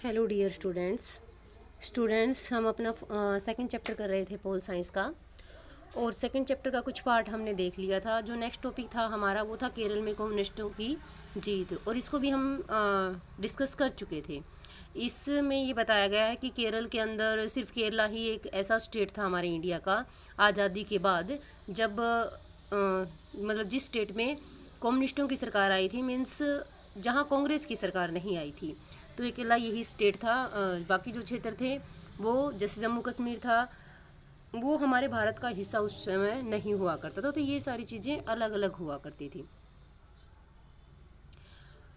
Hello dear students हम अपना second chapter कर रहे थे पोल साइंस का। और सेकंड चैप्टर का कुछ पार्ट हमने देख लिया था। जो नेक्स्ट टॉपिक था हमारा वो था केरल में कम्युनिस्टों की जीत, और इसको भी हम डिस्कस कर चुके थे। इसमें ये बताया गया है कि केरल के अंदर सिर्फ केरला ही एक ऐसा स्टेट था हमारे इंडिया का आज़ादी के बाद, जब मतलब जिस स्टेट में कम्युनिस्टों की सरकार आई थी, मीन्स जहाँ कांग्रेस की सरकार नहीं आई थी। तो अकेला यही स्टेट था। बाकी जो क्षेत्र थे वो जैसे जम्मू कश्मीर था वो हमारे भारत का हिस्सा उस समय नहीं हुआ करता था। तो ये सारी चीज़ें अलग अलग हुआ करती थी।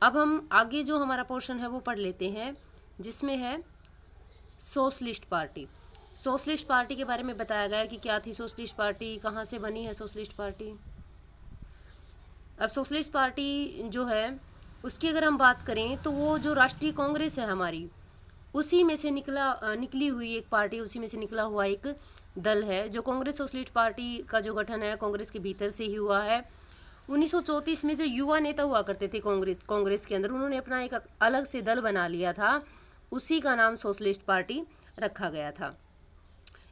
अब हम आगे जो हमारा पोर्शन है वो पढ़ लेते हैं, जिसमें है सोशलिस्ट पार्टी। सोशलिस्ट पार्टी के बारे में बताया गया कि क्या थी सोशलिस्ट पार्टी, कहाँ से बनी है सोशलिस्ट पार्टी। अब सोशलिस्ट पार्टी जो है उसकी अगर हम बात करें तो वो जो राष्ट्रीय कांग्रेस है हमारी, उसी में से निकली हुई एक पार्टी, उसी में से निकला हुआ एक दल है। जो कांग्रेस सोशलिस्ट पार्टी का जो गठन है कांग्रेस के भीतर से ही हुआ है। 1934 में जो युवा नेता हुआ करते थे कांग्रेस के अंदर, उन्होंने अपना एक अलग से दल बना लिया था, उसी का नाम सोशलिस्ट पार्टी रखा गया था।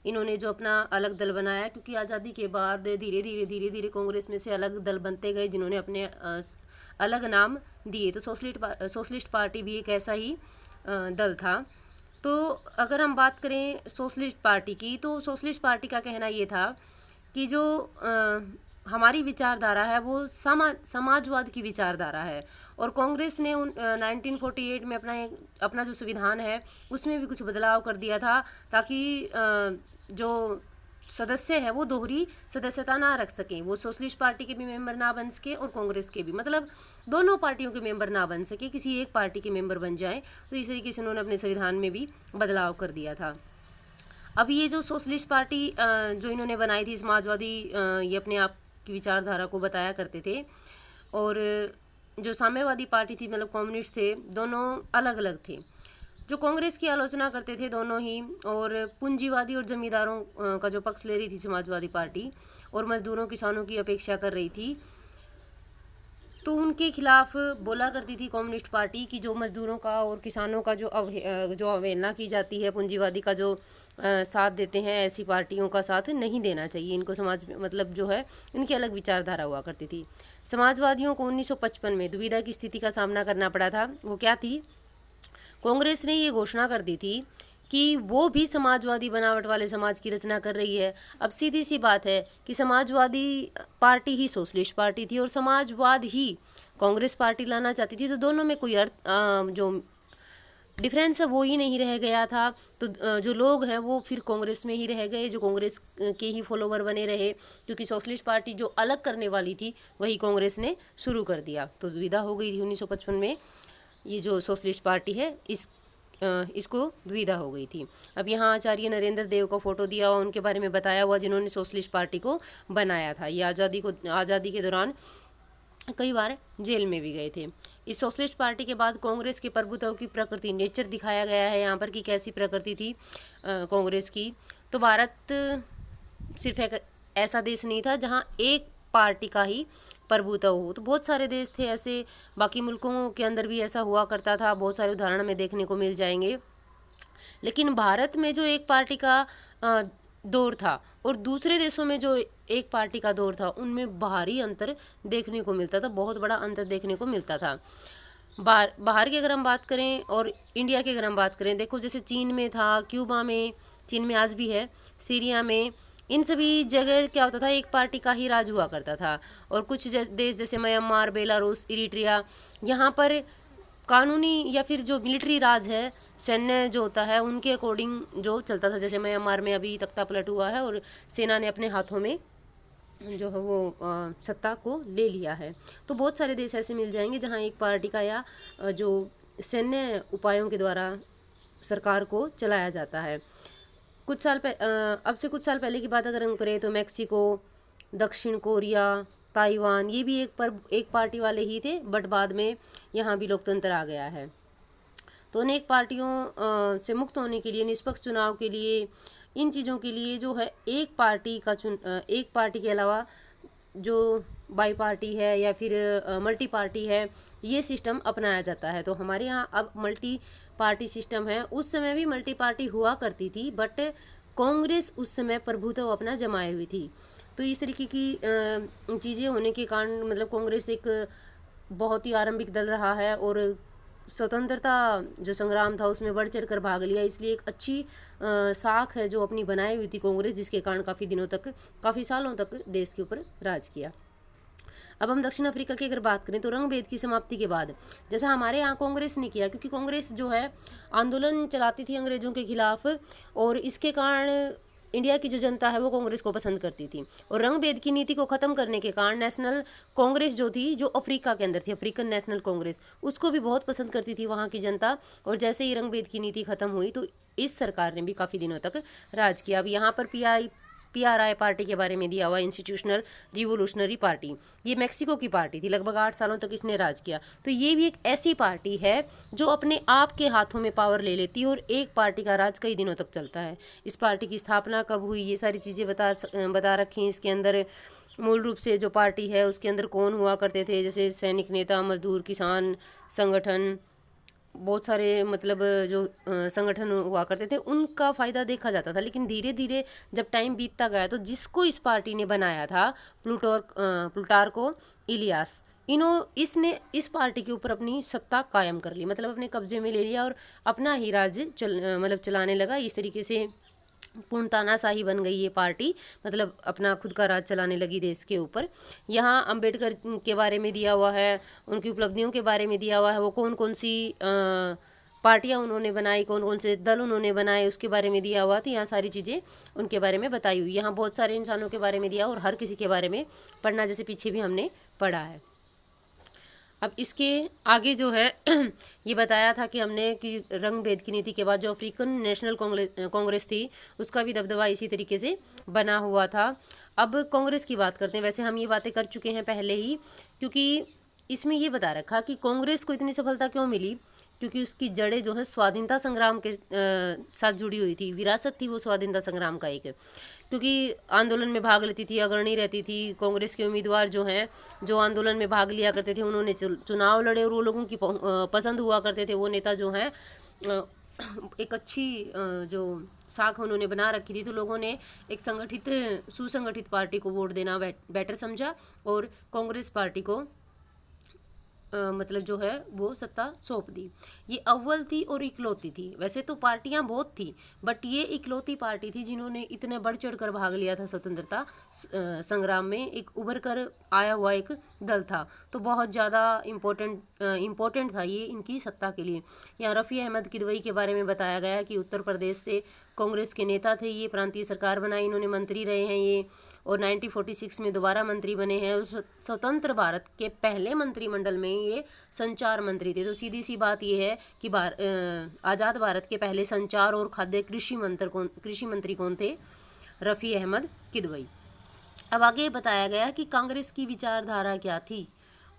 इन्होंने जो अपना अलग दल बनाया, क्योंकि आज़ादी के बाद धीरे धीरे कांग्रेस में से अलग दल बनते गए जिन्होंने अपने अलग नाम दिए। तो सोशलिस्ट पार्टी भी एक ऐसा ही दल था। तो अगर हम बात करें सोशलिस्ट पार्टी की, तो सोशलिस्ट पार्टी का कहना ये था कि जो हमारी विचारधारा है वो समाजवाद की विचारधारा है। और कांग्रेस ने 1948 में अपना जो संविधान है उसमें भी कुछ बदलाव कर दिया था, ताकि जो सदस्य है वो दोहरी सदस्यता ना रख सकें। वो सोशलिस्ट पार्टी के भी मेंबर ना बन सके और कांग्रेस के भी, मतलब दोनों पार्टियों के मेंबर ना बन सके, किसी एक पार्टी के मेंबर बन जाए। तो इस तरीके से उन्होंने अपने संविधान में भी बदलाव कर दिया था। अब ये जो सोशलिस्ट पार्टी जो इन्होंने बनाई थी, समाजवादी ये अपने आप की विचारधारा को बताया करते थे। और जो साम्यवादी पार्टी थी, मतलब कम्युनिस्ट थे, दोनों अलग अलग थे। जो कांग्रेस की आलोचना करते थे दोनों ही, और पूंजीवादी और जमींदारों का जो पक्ष ले रही थी समाजवादी पार्टी, और मजदूरों किसानों की अपेक्षा कर रही थी, तो उनके खिलाफ बोला करती थी कम्युनिस्ट पार्टी कि जो मजदूरों का और किसानों का जो अवहेलना की जाती है, पूंजीवादी का जो साथ देते हैं, ऐसी पार्टियों का साथ नहीं देना चाहिए इनको। समाज मतलब जो है इनकी अलग विचारधारा हुआ करती थी। समाजवादियों को 1955 में दुविधा की स्थिति का सामना करना पड़ा था। वो क्या थी? कांग्रेस ने ये घोषणा कर दी थी कि वो भी समाजवादी बनावट वाले समाज की रचना कर रही है। अब सीधी सी बात है कि समाजवादी पार्टी ही सोशलिस्ट पार्टी थी और समाजवाद ही कांग्रेस पार्टी लाना चाहती थी। तो दोनों में कोई जो डिफरेंस है वो ही नहीं रह गया था। तो जो लोग हैं वो फिर कांग्रेस में ही रह गए, जो कांग्रेस के ही फॉलोवर बने रहे, क्योंकि सोशलिस्ट पार्टी जो अलग करने वाली थी वही कांग्रेस ने शुरू कर दिया। तो दुविधा हो गई थी 1955 में। ये जो सोशलिस्ट पार्टी है इसको दुविधा हो गई थी। अब यहाँ आचार्य नरेंद्र देव का फोटो दिया हुआ, उनके बारे में बताया हुआ, जिन्होंने सोशलिस्ट पार्टी को बनाया था। ये आज़ादी के दौरान कई बार जेल में भी गए थे। इस सोशलिस्ट पार्टी के बाद कांग्रेस के प्रभुत्व की प्रकृति, नेचर दिखाया गया है यहाँ पर कि कैसी प्रकृति थी कांग्रेस की। तो भारत सिर्फ एक ऐसा देश नहीं था जहाँ एक पार्टी का ही प्रभुत्व हो। तो बहुत सारे देश थे ऐसे, बाकी मुल्कों के अंदर भी ऐसा हुआ करता था, बहुत सारे उदाहरण में देखने को मिल जाएंगे। लेकिन भारत में जो एक पार्टी का दौर था और दूसरे देशों में जो एक पार्टी का दौर था, उनमें बाहरी अंतर देखने को मिलता था, बहुत बड़ा अंतर देखने को मिलता था। बाहर की अगर हम बात करें और इंडिया की अगर हम बात करें, देखो जैसे चीन में था, क्यूबा में, चीन में आज भी है, सीरिया में, इन सभी जगह क्या होता था, एक पार्टी का ही राज हुआ करता था। और कुछ देश जैसे म्यांमार, बेलारूस, इरिट्रिया, यहाँ पर कानूनी या फिर जो मिलिट्री राज है, सैन्य जो होता है, उनके अकॉर्डिंग जो चलता था। जैसे म्यांमार में अभी तख्ता पलट हुआ है और सेना ने अपने हाथों में जो है वो सत्ता को ले लिया है। तो बहुत सारे देश ऐसे मिल जाएंगे जहाँ एक पार्टी का या जो सैन्य उपायों के द्वारा सरकार को चलाया जाता है। अब से कुछ साल पहले की बात अगर हम करें तो मैक्सिको, दक्षिण कोरिया, ताइवान, ये भी एक पार्टी वाले ही थे, बट बाद में यहाँ भी लोकतंत्र आ गया है। तो अनेक पार्टियों से मुक्त होने के लिए, निष्पक्ष चुनाव के लिए, इन चीज़ों के लिए जो है एक पार्टी के अलावा जो बाई पार्टी है या फिर मल्टी पार्टी है, ये सिस्टम अपनाया जाता है। तो हमारे यहाँ अब मल्टी पार्टी सिस्टम है। उस समय भी मल्टी पार्टी हुआ करती थी, बट कांग्रेस उस समय प्रभुत्व अपना जमाए हुई थी। तो इस तरीके की चीज़ें होने के कारण मतलब कांग्रेस एक बहुत ही आरंभिक दल रहा है और स्वतंत्रता जो संग्राम था उसमें बढ़ चढ़ कर भाग लिया, इसलिए एक अच्छी साख है जो अपनी बनाई हुई थी कांग्रेस, जिसके कारण काफ़ी दिनों तक, काफ़ी सालों तक देश के ऊपर राज किया। अब हम दक्षिण अफ्रीका की अगर बात करें तो रंग भेद की समाप्ति के बाद जैसा हमारे यहाँ कांग्रेस ने किया, क्योंकि कांग्रेस जो है आंदोलन चलाती थी अंग्रेजों के खिलाफ, और इसके कारण इंडिया की जो जनता है वो कांग्रेस को पसंद करती थी। और रंग भेद की नीति को ख़त्म करने के कारण नेशनल कांग्रेस जो थी, जो अफ्रीका के अंदर थी, अफ्रीकन नेशनल कांग्रेस, उसको भी बहुत पसंद करती थी वहाँ की जनता। और जैसे ही रंग भेद की नीति ख़त्म हुई तो इस सरकार ने भी काफ़ी दिनों तक राज किया। अब यहाँ पर PRI पार्टी के बारे में दिया हुआ, इंस्टीट्यूशनल रिवोल्यूशनरी पार्टी, ये मेक्सिको की पार्टी थी, लगभग 8 सालों तक इसने राज किया। तो ये भी एक ऐसी पार्टी है जो अपने आप के हाथों में पावर ले लेती है और एक पार्टी का राज कई दिनों तक चलता है। इस पार्टी की स्थापना कब हुई, ये सारी चीज़ें बता रखी हैं इसके अंदर। मूल रूप से जो पार्टी है उसके अंदर कौन हुआ करते थे, जैसे सैनिक नेता, मजदूर, किसान संगठन, बहुत सारे मतलब जो संगठन हुआ करते थे, उनका फ़ायदा देखा जाता था। लेकिन धीरे धीरे जब टाइम बीतता गया तो जिसको इस पार्टी ने बनाया था, प्लूटार्को इलियास, इसने इस पार्टी के ऊपर अपनी सत्ता कायम कर ली, मतलब अपने कब्जे में ले लिया और अपना ही राज्य मतलब चलाने लगा। इस तरीके से पूर्ण तानाशाही बन गई ये पार्टी, मतलब अपना खुद का राज चलाने लगी देश के ऊपर। यहाँ अंबेडकर के बारे में दिया हुआ है, उनकी उपलब्धियों के बारे में दिया हुआ है, वो कौन कौन सी पार्टियाँ उन्होंने बनाई, कौन कौन से दल उन्होंने बनाए, उसके बारे में दिया हुआ। तो यहाँ सारी चीज़ें उनके बारे में बताई हुई। यहाँ बहुत सारे इंसानों के बारे में दिया और हर किसी के बारे में पढ़ना, जैसे पीछे भी हमने पढ़ा है। अब इसके आगे जो है ये बताया था कि हमने कि रंग भेद की नीति के बाद जो अफ्रीकन नेशनल कांग्रेस थी उसका भी दबदबा इसी तरीके से बना हुआ था। अब कांग्रेस की बात करते हैं। वैसे हम ये बातें कर चुके हैं पहले ही, क्योंकि इसमें ये बता रखा कि कांग्रेस को इतनी सफलता क्यों मिली, क्योंकि उसकी जड़ें जो है स्वाधीनता संग्राम के साथ जुड़ी हुई थी, विरासत थी वो स्वाधीनता संग्राम का एक, क्योंकि आंदोलन में भाग लेती थी, अग्रणी रहती थी। कांग्रेस के उम्मीदवार जो हैं, जो आंदोलन में भाग लिया करते थे, उन्होंने चुनाव लड़े और वो लोगों की पसंद हुआ करते थे। वो नेता जो हैं एक अच्छी जो साख उन्होंने बना रखी थी, तो लोगों ने एक संगठित सुसंगठित पार्टी को वोट देना बेटर समझा और कांग्रेस पार्टी को मतलब जो है वो सत्ता सौंप दी। ये अव्वल थी और इकलौती थी। वैसे तो पार्टियां बहुत थी, बट ये इकलौती पार्टी थी जिन्होंने इतने बढ़ चढ़ कर भाग लिया था स्वतंत्रता संग्राम में। एक उभर कर आया हुआ एक दल था, तो बहुत ज़्यादा इम्पोर्टेंट था ये इनकी सत्ता के लिए। यहाँ रफ़ी अहमद किदवई के बारे में बताया गया कि उत्तर प्रदेश से कांग्रेस के नेता थे, ये प्रांतीय सरकार बनाई, इन्होंने मंत्री रहे हैं ये, और 1946 में दोबारा मंत्री बने हैं। उस स्वतंत्र भारत के पहले मंत्रिमंडल में ये संचार मंत्री थे। तो सीधी सी बात ये है कि आज़ाद भारत के पहले संचार और खाद्य कृषि मंत्री कौन थे? रफ़ी अहमद किदवई। अब आगे बताया गया कि कांग्रेस की विचारधारा क्या थी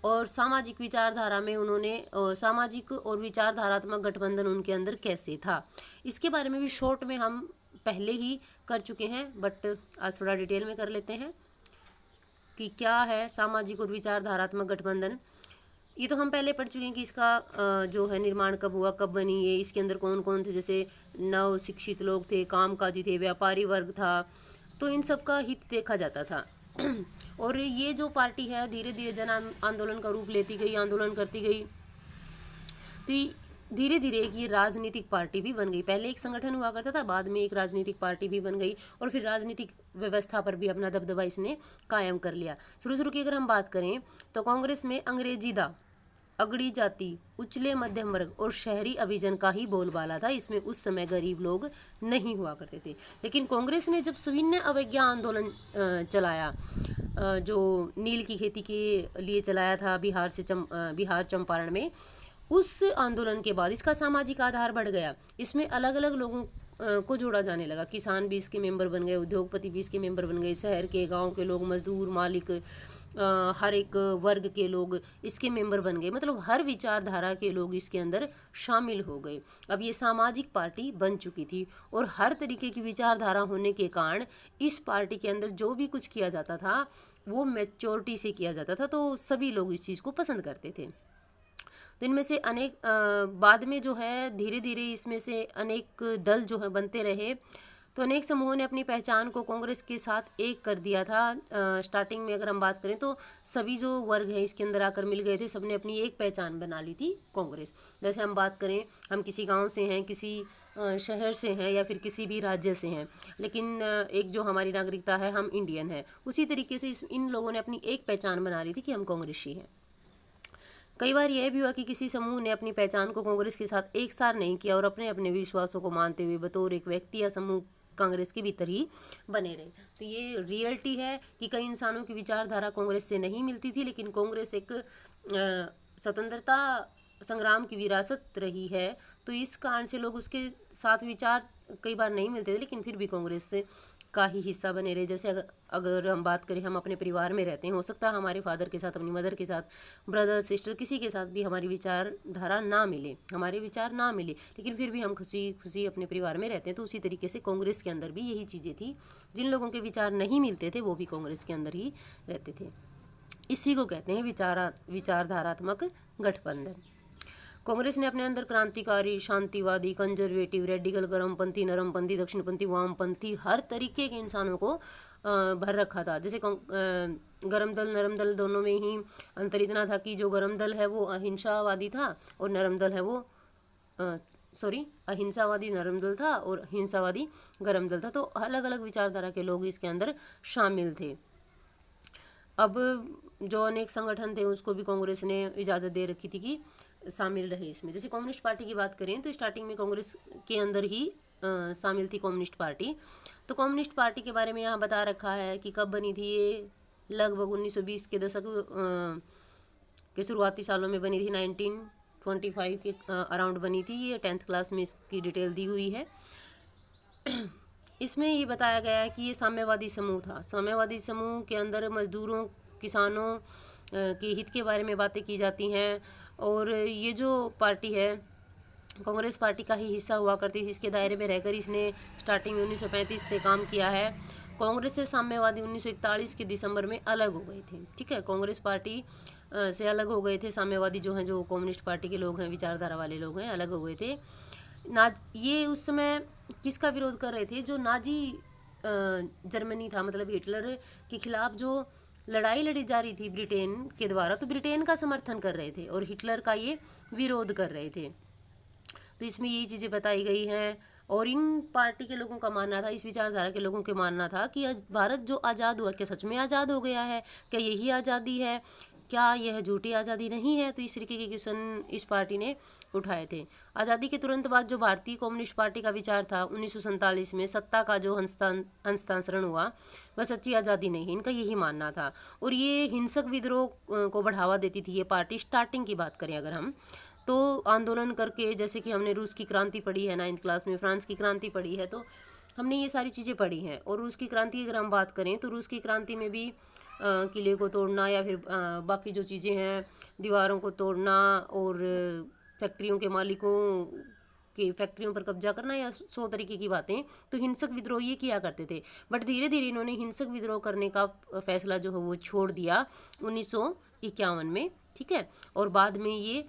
और सामाजिक विचारधारा में उन्होंने सामाजिक और विचारधारात्मक गठबंधन उनके अंदर कैसे था, इसके बारे में भी शॉर्ट में हम पहले ही कर चुके हैं, बट आज थोड़ा डिटेल में कर लेते हैं कि क्या है सामाजिक और विचारधारात्मक गठबंधन। ये तो हम पहले पढ़ चुके हैं कि इसका जो है निर्माण कब हुआ, कब बनी ये, इसके अंदर कौन कौन थे, जैसे नव शिक्षित लोग थे, कामकाजी थे, व्यापारी वर्ग था, तो इन सब का हित देखा जाता था। और ये जो पार्टी है धीरे धीरे जन आंदोलन का रूप लेती गई, आंदोलन करती गई, तो धीरे धीरे एक ये राजनीतिक पार्टी भी बन गई। पहले एक संगठन हुआ करता था, बाद में एक राजनीतिक पार्टी भी बन गई और फिर राजनीतिक व्यवस्था पर भी अपना दबदबा इसने कायम कर लिया। शुरू की अगर हम बात करें तो कांग्रेस में अंग्रेजीदा, अगड़ी जाति, उचले मध्यम वर्ग और शहरी अभिजन का ही बोलबाला था। इसमें उस समय गरीब लोग नहीं हुआ करते थे। लेकिन कांग्रेस ने जब सविनय अवज्ञा आंदोलन चलाया, जो नील की खेती के लिए चलाया था बिहार चंपारण में, उस आंदोलन के बाद इसका सामाजिक आधार बढ़ गया। इसमें अलग अलग लोगों को जोड़ा जाने लगा। किसान भी इसके मेंबर बन गए, उद्योगपति भी इसके मेंबर बन गए, शहर के, गांव के लोग, मजदूर, मालिक, हर एक वर्ग के लोग इसके मेंबर बन गए, मतलब हर विचारधारा के लोग इसके अंदर शामिल हो गए। अब ये सामाजिक पार्टी बन चुकी थी और हर तरीके की विचारधारा होने के कारण इस पार्टी के अंदर जो भी कुछ किया जाता था वो मैच्योरिटी से किया जाता था, तो सभी लोग इस चीज़ को पसंद करते थे। तो इनमें से अनेक बाद में जो है धीरे धीरे इसमें से अनेक दल जो है बनते रहे, तो अनेक समूहों ने अपनी पहचान को कांग्रेस के साथ एक कर दिया था। स्टार्टिंग में अगर हम बात करें तो सभी जो वर्ग है इसके अंदर आकर मिल गए थे, सबने अपनी एक पहचान बना ली थी कांग्रेस। जैसे हम बात करें, हम किसी गांव से हैं, किसी शहर से हैं या फिर किसी भी राज्य से हैं, लेकिन एक जो हमारी नागरिकता है, हम इंडियन हैं, उसी तरीके से इन लोगों ने अपनी एक पहचान बना ली थी कि हम कांग्रेसी हैं। कई बार यह भी हुआ कि किसी समूह ने अपनी पहचान को कांग्रेस के साथ एक सार नहीं किया और अपने अपने विश्वासों को मानते हुए बतौर एक व्यक्ति या समूह कांग्रेस के भीतर ही बने रहे। तो ये रियलिटी है कि कई इंसानों की विचारधारा कांग्रेस से नहीं मिलती थी, लेकिन कांग्रेस एक स्वतंत्रता संग्राम की विरासत रही है, तो इस कारण से लोग उसके साथ विचार कई बार नहीं मिलते थे, लेकिन फिर भी कांग्रेस से का ही हिस्सा बने रहे। जैसे अगर हम बात करें, हम अपने परिवार में रहते हैं, हो सकता है हमारे फादर के साथ, अपनी मदर के साथ, ब्रदर सिस्टर, किसी के साथ भी हमारी विचारधारा ना मिले, हमारे विचार ना मिले, लेकिन फिर भी हम खुशी खुशी अपने परिवार में रहते हैं। तो उसी तरीके से कांग्रेस के अंदर भी यही चीज़ें थी, जिन लोगों के विचार नहीं मिलते थे वो भी कांग्रेस के अंदर ही रहते थे। इसी को कहते हैं विचारधारात्मक गठबंधन। कांग्रेस ने अपने अंदर क्रांतिकारी, शांतिवादी, कंजर्वेटिव, रेडिकल, गर्मपंथी, नरमपंथी, दक्षिणपंथी, वामपंथी, हर तरीके के इंसानों को भर रखा था। जैसे गरम दल नरम दल दोनों में ही अंतर इतना था कि जो गरम दल है वो अहिंसावादी था और नरम दल है वो अहिंसावादी नरम दल था और हिंसावादी गरम दल था। तो अलग अलग विचारधारा के लोग इसके अंदर शामिल थे। अब जो अनेक संगठन थे उसको भी कांग्रेस ने इजाज़त दे रखी थी कि शामिल रहे इसमें। जैसे कम्युनिस्ट पार्टी की बात करें तो स्टार्टिंग में कांग्रेस के अंदर ही शामिल थी कम्युनिस्ट पार्टी। तो कम्युनिस्ट पार्टी के बारे में यहाँ बता रखा है कि कब बनी थी। ये लगभग 1920 के दशक के शुरुआती सालों में बनी थी। 1925 के अराउंड बनी थी। ये 10th क्लास में इसकी डिटेल दी हुई है। इसमें ये बताया गया है कि ये साम्यवादी समूह था। साम्यवादी समूह के अंदर मजदूरों, किसानों के हित के बारे में बातें की जाती हैं। और ये जो पार्टी है कांग्रेस पार्टी का ही हिस्सा हुआ करती थी। इसके दायरे में रहकर इसने स्टार्टिंग में 1935 से काम किया है। कांग्रेस से साम्यवादी 1941 के दिसंबर में अलग हो गए थे। ठीक है, कांग्रेस पार्टी से अलग हो गए थे। साम्यवादी जो हैं, जो कम्युनिस्ट पार्टी के लोग हैं, विचारधारा वाले लोग हैं, अलग हो गए थे। ये उस समय किसका विरोध कर रहे थे? जो नाजी जर्मनी था, मतलब हिटलर के खिलाफ जो लड़ाई लड़ी जा रही थी ब्रिटेन के द्वारा, तो ब्रिटेन का समर्थन कर रहे थे और हिटलर का ये विरोध कर रहे थे। तो इसमें यही चीज़ें बताई गई हैं। और इन पार्टी के लोगों का मानना था, इस विचारधारा के लोगों के मानना था कि भारत जो आज़ाद हुआ, क्या सच में आज़ाद हो गया है? क्या यही आज़ादी है? क्या यह झूठी आज़ादी नहीं है? तो इस तरीके के क्वेश्चन इस पार्टी ने उठाए थे। आज़ादी के तुरंत बाद जो भारतीय कम्युनिस्ट पार्टी का विचार था, 1947 में सत्ता का जो हस्तांतरण हुआ, वह सच्ची आज़ादी नहीं है, इनका यही मानना था। और ये हिंसक विद्रोह को बढ़ावा देती थी ये पार्टी। स्टार्टिंग की बात करें अगर हम, तो आंदोलन करके, जैसे कि हमने रूस की क्रांति पढ़ी है 9th क्लास में, फ्रांस की क्रांति पढ़ी है, तो हमने ये सारी चीज़ें पढ़ी हैं। और रूस की क्रांति अगर हम बात करें तो रूस की क्रांति में भी किले को तोड़ना या फिर बाकी जो चीज़ें हैं, दीवारों को तोड़ना और फैक्ट्रियों के मालिकों की फैक्ट्रियों पर कब्जा करना, या 100 तरीके की बातें, तो हिंसक विद्रोह ये किया करते थे। बट धीरे धीरे इन्होंने हिंसक विद्रोह करने का फैसला जो है वो छोड़ दिया 1951 में। ठीक है, और बाद में ये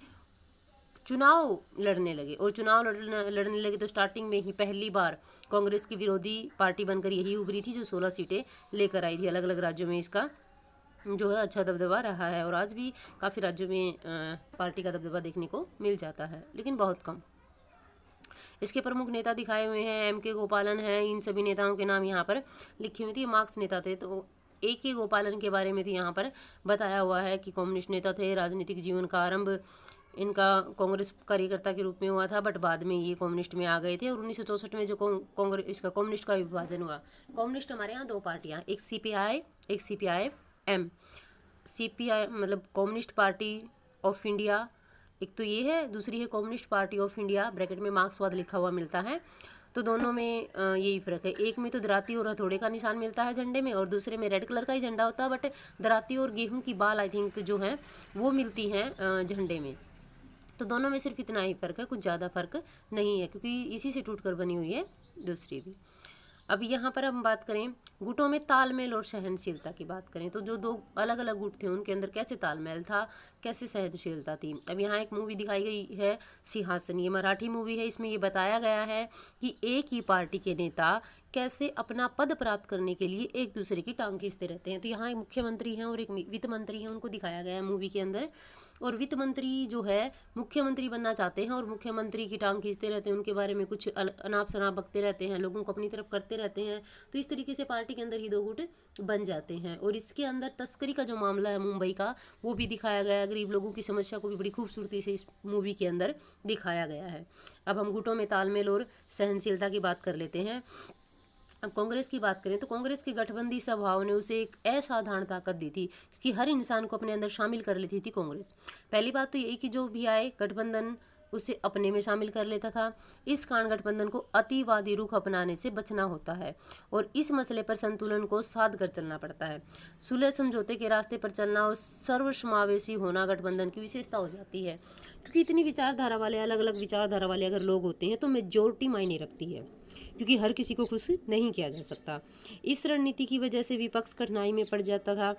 चुनाव लड़ने लगे। और चुनाव लड़ने लगे तो स्टार्टिंग में ही पहली बार कांग्रेस की विरोधी पार्टी बनकर यही उभरी थी, जो 16 सीटें लेकर आई थी। अलग अलग राज्यों में इसका जो है अच्छा दबदबा रहा है, और आज भी काफ़ी राज्यों में पार्टी का दबदबा देखने को मिल जाता है, लेकिन बहुत कम। इसके प्रमुख नेता दिखाए हुए हैं, M.K. गोपालन हैं। इन सभी नेताओं के नाम यहाँ पर लिखे हुए थे। मार्क्स नेता थे, तो A.K. गोपालन के बारे में तो यहाँ पर बताया हुआ है कि कम्युनिस्ट नेता थे। राजनीतिक जीवन का आरंभ इनका कांग्रेस कार्यकर्ता के रूप में हुआ था, बट बाद में ये कम्युनिस्ट में आ गए थे। और 1964 में जो इसका कम्युनिस्ट का विभाजन हुआ। कम्युनिस्ट हमारे यहाँ दो पार्टियाँ, एक CPI, एक CPI-M। CPI मतलब कम्युनिस्ट पार्टी ऑफ इंडिया, एक तो ये है, दूसरी है communist party of India, bracket में मार्क्सवाद लिखा हुआ मिलता है। तो दोनों में यही फ़र्क है। एक में तो दराती और हथौड़े का निशान मिलता है झंडे में, और दूसरे में रेड कलर का ही झंडा होता है, बट दराती और गेहूं की बाल आई थिंक जो है वो मिलती हैं झंडे में। तो दोनों में सिर्फ इतना ही फ़र्क है, कुछ ज़्यादा फ़र्क नहीं है, क्योंकि इसी से टूट कर बनी हुई है दूसरी भी। अब यहाँ पर हम बात करें गुटों में तालमेल और सहनशीलता की बात करें, तो जो दो अलग अलग गुट थे उनके अंदर कैसे तालमेल था, कैसे सहनशीलता थी। अब यहाँ एक मूवी दिखाई गई है सिंहासन, ये मराठी मूवी है। इसमें ये बताया गया है कि एक ही पार्टी के नेता कैसे अपना पद प्राप्त करने के लिए एक दूसरे की टांग खींचते रहते हैं। तो यहाँ एक मुख्यमंत्री हैं और एक वित्त मंत्री हैं, उनको दिखाया गया है मूवी के अंदर। और वित्त मंत्री जो है मुख्यमंत्री बनना चाहते हैं और मुख्यमंत्री की टांग खींचते रहते हैं, उनके बारे में कुछ अनाप शनाप बकते रहते हैं, लोगों को अपनी तरफ करते रहते हैं। तो इस तरीके से पार्टी के अंदर ही दो गुट बन जाते हैं। और इसके अंदर तस्करी का जो मामला है मुंबई का, वो भी दिखाया गया है। गरीब लोगों की समस्या को भी बड़ी खूबसूरती से इस मूवी के अंदर दिखाया गया है। अब हम गुटों में तालमेल और सहनशीलता की बात कर लेते हैं। अब कांग्रेस की बात करें तो कांग्रेस की गठबंदी स्वभाव ने उसे एक असाधारण ताकत दी थी, क्योंकि हर इंसान को अपने अंदर शामिल कर लेती थी कांग्रेस। पहली बात तो यही कि जो भी आए गठबंधन उसे अपने में शामिल कर लेता था। इस कारण गठबंधन को अतिवादी रुख अपनाने से बचना होता है और इस मसले पर संतुलन को साध कर चलना पड़ता है। सुलह समझौते के रास्ते पर चलना और सर्वसमावेशी होना गठबंधन की विशेषता हो जाती है, क्योंकि इतनी विचारधारा वाले, अलग अलग विचारधारा वाले अगर लोग होते हैं तो मेजोरिटी मायने रखती है, क्योंकि हर किसी को खुश नहीं किया जा सकता। इस रणनीति की वजह से विपक्ष कठिनाई में पड़ जाता था,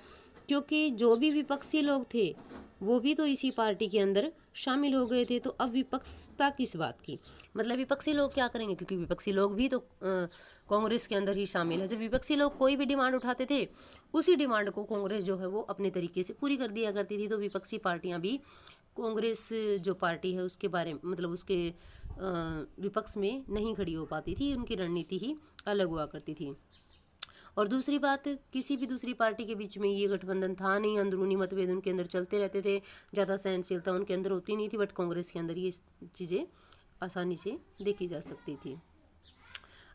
क्योंकि जो भी विपक्षी लोग थे वो भी तो इसी पार्टी के अंदर शामिल हो गए थे। तो अब विपक्षता किस बात की, मतलब विपक्षी लोग क्या करेंगे, क्योंकि विपक्षी लोग भी तो कांग्रेस के अंदर ही शामिल है। जब विपक्षी लोग कोई भी डिमांड उठाते थे, उसी डिमांड को कांग्रेस जो है वो अपने तरीके से पूरी कर दिया करती थी। तो विपक्षी पार्टियां भी कांग्रेस जो पार्टी है उसके बारे में, मतलब उसके विपक्ष में नहीं खड़ी हो पाती थी, उनकी रणनीति ही अलग हुआ करती थी। और दूसरी बात, किसी भी दूसरी पार्टी के बीच में ये गठबंधन था नहीं, अंदरूनी मतभेद उनके अंदर चलते रहते थे, ज़्यादा सहनशीलता उनके अंदर होती नहीं थी। बट कांग्रेस के अंदर ये चीज़ें आसानी से देखी जा सकती थी।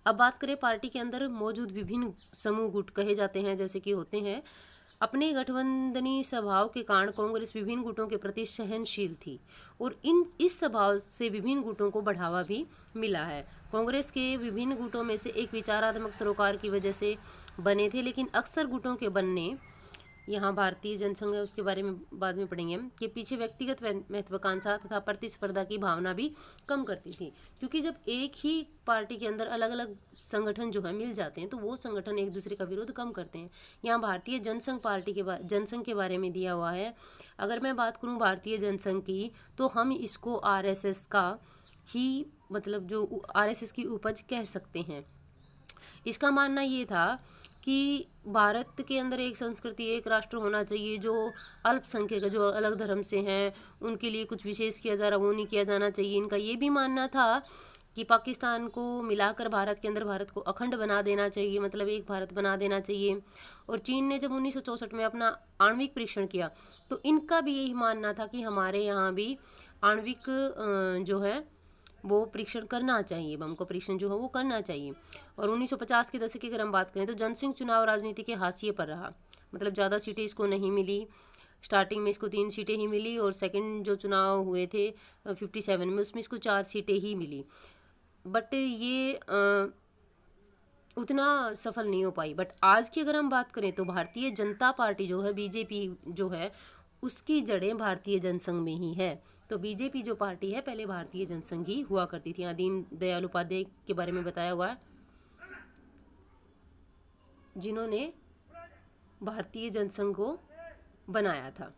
अब बात करें पार्टी के अंदर मौजूद विभिन्न समूह गुट कहे जाते हैं, जैसे कि होते हैं। अपने गठबंधनी स्वभाव के कारण कांग्रेस विभिन्न गुटों के प्रति सहनशील थी और इस स्वभाव से विभिन्न गुटों को बढ़ावा भी मिला है। कांग्रेस के विभिन्न गुटों में से एक विचारात्मक सरोकार की वजह से बने थे, लेकिन अक्सर गुटों के बनने, यहाँ भारतीय जनसंघ है उसके बारे में बाद में पढ़ेंगे हम, कि पीछे व्यक्तिगत महत्वाकांक्षा तथा प्रतिस्पर्धा की भावना भी कम करती थी। क्योंकि जब एक ही पार्टी के अंदर अलग अलग संगठन जो है मिल जाते हैं तो वो संगठन एक दूसरे का विरोध कम करते हैं। यहाँ भारतीय जनसंघ पार्टी के जनसंघ के बारे में दिया हुआ है। अगर मैं बात करूँ भारतीय जनसंघ की, तो हम इसको आरएसएस का ही, मतलब जो आरएसएस की उपज कह सकते हैं। इसका मानना ये था कि भारत के अंदर एक संस्कृति, एक राष्ट्र होना चाहिए। जो अल्पसंख्यक, जो अलग धर्म से हैं, उनके लिए कुछ विशेष किया जा रहा, वो नहीं किया जाना चाहिए। इनका ये भी मानना था कि पाकिस्तान को मिलाकर भारत के अंदर भारत को अखंड बना देना चाहिए, मतलब एक भारत बना देना चाहिए। और चीन ने जब 1964 में अपना आणविक परीक्षण किया, तो इनका भी यही मानना था कि हमारे यहाँ भी आणविक जो है वो परीक्षण करना चाहिए, बम का परीक्षण जो है वो करना चाहिए। और 1950 के दशक की अगर हम बात करें तो जनसंघ चुनाव राजनीति के हाशिए पर रहा, मतलब ज़्यादा सीटें इसको नहीं मिली। स्टार्टिंग में इसको 3 सीटें ही मिली और सेकंड जो चुनाव हुए थे 57 में, उसमें इसको 4 सीटें ही मिली। बट ये उतना सफल नहीं हो पाई। बट आज की अगर हम बात करें तो भारतीय जनता पार्टी जो है, बीजेपी जो है, उसकी जड़ें भारतीय जनसंघ में ही है। तो बीजेपी जो पार्टी है पहले भारतीय जनसंघ ही हुआ करती थी। यहाँ दीन दयाल उपाध्याय के बारे में बताया हुआ है, जिन्होंने भारतीय जनसंघ को बनाया था।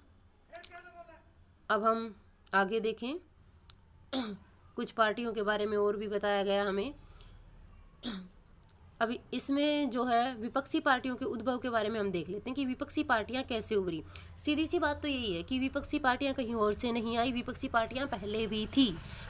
अब हम आगे देखें, कुछ पार्टियों के बारे में और भी बताया गया हमें। अभी इसमें जो है विपक्षी पार्टियों के उद्भव के बारे में हम देख लेते हैं कि विपक्षी पार्टियां कैसे उभरी। सीधी सी बात तो यही है कि विपक्षी पार्टियां कहीं और से नहीं आई, विपक्षी पार्टियां पहले भी थी,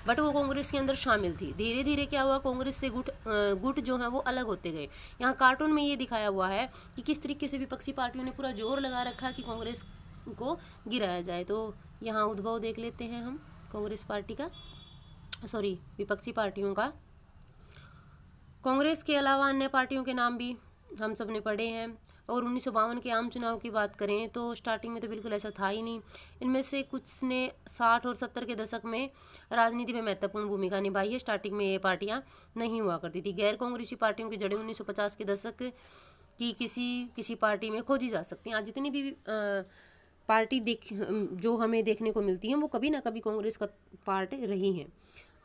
बट वो कांग्रेस के अंदर शामिल थी। धीरे धीरे क्या हुआ, कांग्रेस से गुट जो है वो अलग होते गए। यहाँ कार्टून में ये दिखाया हुआ है कि किस तरीके से विपक्षी पार्टियों ने पूरा जोर लगा रखा कि कांग्रेस को गिराया जाए। तो यहाँ उद्भव देख लेते हैं हम कांग्रेस पार्टी का, सॉरी विपक्षी पार्टियों का। कांग्रेस के अलावा अन्य पार्टियों के नाम भी हम सब ने पढ़े हैं। और 1952 के आम चुनाव की बात करें तो स्टार्टिंग में तो बिल्कुल ऐसा था ही नहीं। इनमें से कुछ ने 60 और 70 के दशक में राजनीति में महत्वपूर्ण भूमिका निभाई है। स्टार्टिंग में ये पार्टियां नहीं हुआ करती थी। गैर कांग्रेसी पार्टियों की जड़ें 1950 के दशक की किसी पार्टी में खोजी जा सकती हैं। आज जितनी भी पार्टी जो हमें देखने को मिलती हैं वो कभी ना कभी कांग्रेस का पार्ट रही हैं।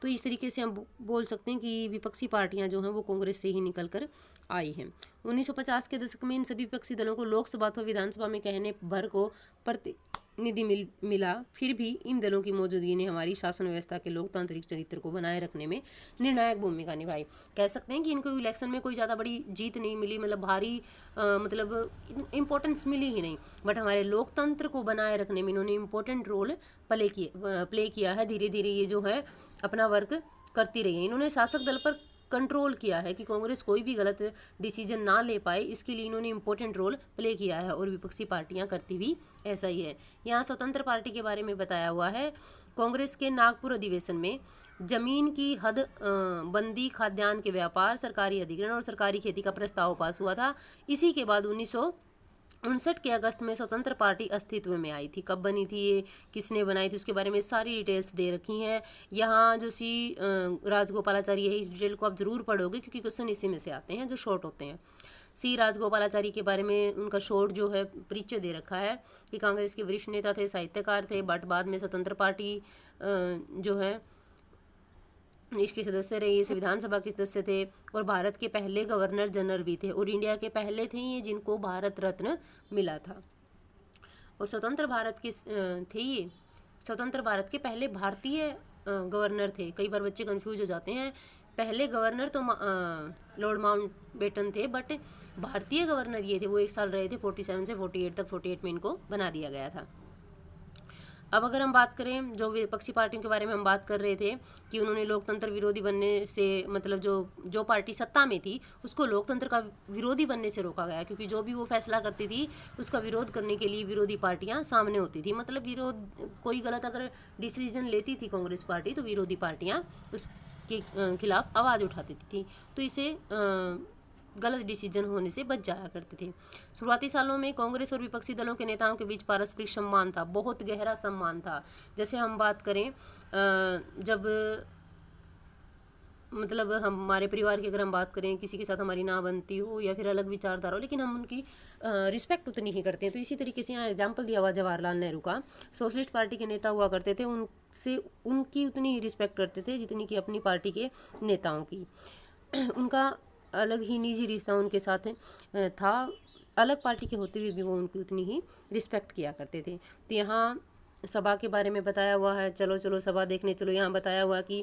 तो इस तरीके से हम बोल सकते हैं कि विपक्षी पार्टियां जो हैं वो कांग्रेस से ही निकल कर आई हैं। 1950 के दशक में इन सभी विपक्षी दलों को लोकसभा अथवा विधानसभा में कहने भर को प्रतिनिधि मिला, फिर भी इन दलों की मौजूदगी ने हमारी शासन व्यवस्था के लोकतांत्रिक चरित्र को बनाए रखने में निर्णायक भूमिका निभाई। कह सकते हैं कि इनको इलेक्शन में कोई ज़्यादा बड़ी जीत नहीं मिली, मतलब भारी मतलब इम्पोर्टेंस मिली ही नहीं, बट हमारे लोकतंत्र को बनाए रखने में इन्होंने इम्पोर्टेंट रोल प्ले किया है। धीरे धीरे ये जो है अपना वर्क करती रही है। इन्होंने शासक दल पर कंट्रोल किया है कि कांग्रेस कोई भी गलत डिसीजन ना ले पाए, इसके लिए इन्होंने इम्पोर्टेंट रोल प्ले किया है और विपक्षी पार्टियां करती भी ऐसा ही है। यहाँ स्वतंत्र पार्टी के बारे में बताया हुआ है। कांग्रेस के नागपुर अधिवेशन में जमीन की हद बंदी, खाद्यान्न के व्यापार, सरकारी अधिग्रहण और सरकारी खेती का प्रस्ताव पास हुआ था। इसी के बाद 1959 के अगस्त में स्वतंत्र पार्टी अस्तित्व में आई थी। कब बनी थी ये, किसने बनाई थी, उसके बारे में सारी डिटेल्स दे रखी हैं। यहाँ जो राजगोपालाचारी है, इस डिटेल को आप जरूर पढ़ोगे क्योंकि क्वेश्चन इसी में से आते हैं जो शॉर्ट होते हैं। राजगोपालाचारी के बारे में उनका शॉर्ट जो है परिचय दे रखा है कि कांग्रेस के वरिष्ठ नेता थे, साहित्यकार थे, बट बाद में स्वतंत्र पार्टी जो है इसके सदस्य रहे। ये संविधान सभा के सदस्य थे और भारत के पहले गवर्नर जनरल भी थे और इंडिया के पहले थे ये जिनको भारत रत्न मिला था। और स्वतंत्र भारत के थे ये स्वतंत्र भारत के पहले भारतीय गवर्नर थे। कई बार बच्चे कंफ्यूज हो जाते हैं, पहले गवर्नर तो लॉर्ड माउंटबेटन थे, बट भारतीय गवर्नर ये थे, वो 1 साल रहे थे 47 से 48 तक। 48 में इनको बना दिया गया था। अब अगर हम बात करें जो विपक्षी पार्टियों के बारे में हम बात कर रहे थे कि उन्होंने लोकतंत्र विरोधी बनने से, मतलब जो पार्टी सत्ता में थी उसको लोकतंत्र का विरोधी बनने से रोका गया, क्योंकि जो भी वो फैसला करती थी उसका विरोध करने के लिए विरोधी पार्टियां सामने होती थी। मतलब कोई गलत अगर डिसीजन लेती थी कांग्रेस पार्टी तो विरोधी पार्टियां उसके खिलाफ आवाज़ उठाती थी, तो इसे गलत डिसीजन होने से बच जाया करते थे। शुरुआती सालों में कांग्रेस और विपक्षी दलों के नेताओं के बीच पारस्परिक सम्मान था, बहुत गहरा सम्मान था। जैसे हम बात करें जब मतलब हमारे परिवार की अगर हम बात करें, किसी के साथ हमारी ना बनती हो या फिर अलग विचारधारा हो, लेकिन हम उनकी रिस्पेक्ट उतनी ही करते हैं। तो इसी तरीके से यहाँ एग्जाम्पल दिया हुआ जवाहरलाल नेहरू का। सोशलिस्ट पार्टी के नेता हुआ करते थे, उनसे उनकी उतनी ही रिस्पेक्ट करते थे जितनी कि अपनी पार्टी के नेताओं की। उनका अलग ही निजी रिश्ता उनके साथ था, अलग पार्टी के होते हुए भी वो उनकी उतनी ही रिस्पेक्ट किया करते थे। तो यहाँ सभा के बारे में बताया हुआ है, चलो सभा देखने चलो। यहाँ बताया हुआ कि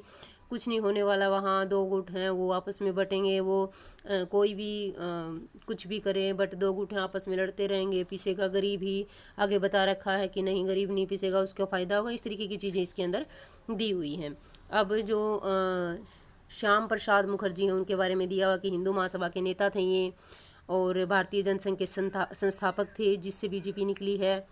कुछ नहीं होने वाला, वहाँ 2 गुट हैं वो आपस में बटेंगे, वो कोई भी कुछ भी करे बट 2 गुट हैं आपस में लड़ते रहेंगे, पीछेगा गरीब ही। आगे बता रखा है कि नहीं, गरीब नहीं पीछेगा, उसका फ़ायदा होगा। इस तरीके की चीज़ें इसके अंदर दी हुई हैं। अब जो श्याम प्रसाद मुखर्जी हैं उनके बारे में दिया हुआ कि हिंदू महासभा के नेता थे ये, और भारतीय जनसंघ के संस्थापक थे जिससे बीजेपी निकली है।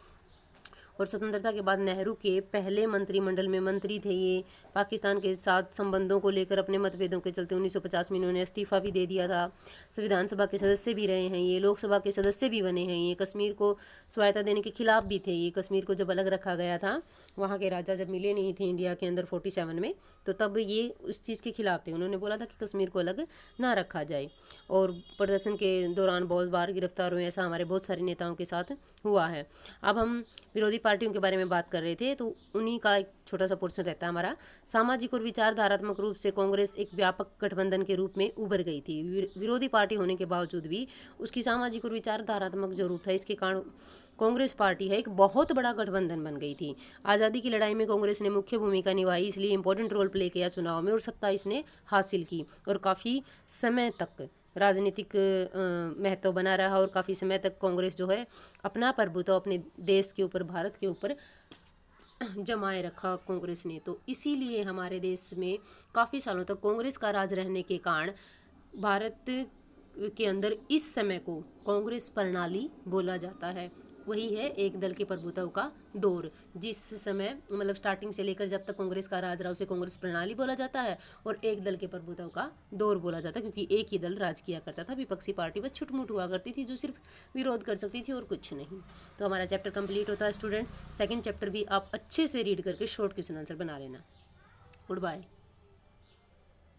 और स्वतंत्रता के बाद नेहरू के पहले मंत्रिमंडल में मंत्री थे ये। पाकिस्तान के साथ संबंधों को लेकर अपने मतभेदों के चलते 1950 में इन्होंने इस्तीफा भी दे दिया था। संविधान सभा के सदस्य भी रहे हैं ये, लोकसभा के सदस्य भी बने हैं ये। कश्मीर को स्वायत्तता देने के खिलाफ भी थे ये। कश्मीर को जब अलग रखा गया था, वहाँ के राजा जब मिले नहीं थे इंडिया के अंदर 47 में, तो तब ये उस चीज़ के खिलाफ थे। उन्होंने बोला था कि कश्मीर को अलग ना रखा जाए। और प्रदर्शन के दौरान बहुत बार गिरफ्तार हुए, ऐसा हमारे बहुत सारे नेताओं के साथ हुआ है। अब हम विरोधी पार्टियों के बारे में बात कर रहे थे, तो उन्हीं का एक छोटा सा पोर्शन रहता है हमारा। सामाजिक और विचारधारात्मक रूप से कांग्रेस एक व्यापक गठबंधन के रूप में उभर गई थी। विरोधी पार्टी होने के बावजूद भी उसकी सामाजिक और विचारधारात्मक जो रूप था, इसके कारण कांग्रेस पार्टी है एक बहुत बड़ा गठबंधन बन गई थी। आज़ादी की लड़ाई में कांग्रेस ने मुख्य भूमिका निभाई, इसलिए इंपॉर्टेंट रोल प्ले किया चुनाव में, और सत्ता इसने हासिल की और काफ़ी समय तक राजनीतिक महत्व बना रहा। और काफ़ी समय तक कांग्रेस जो है अपना प्रभुत्व अपने देश के ऊपर, भारत के ऊपर जमाए रखा कांग्रेस ने। तो इसीलिए हमारे देश में काफ़ी सालों तक कांग्रेस का राज रहने के कारण भारत के अंदर इस समय को कांग्रेस प्रणाली बोला जाता है। वही है एक दल के प्रभुत्व का दौर, जिस समय मतलब स्टार्टिंग से लेकर जब तक कांग्रेस का राज रहा उसे कांग्रेस प्रणाली बोला जाता है, और एक दल के प्रभुत्व का दौर बोला जाता है, क्योंकि एक ही दल राज किया करता था, विपक्षी पार्टी बस छुटमुट हुआ करती थी जो सिर्फ विरोध कर सकती थी और कुछ नहीं। तो हमारा चैप्टर कंप्लीट होता है स्टूडेंट्स। सेकंड चैप्टर भी आप अच्छे से रीड करके शॉर्ट क्वेश्चन आंसर बना लेना। Good bye.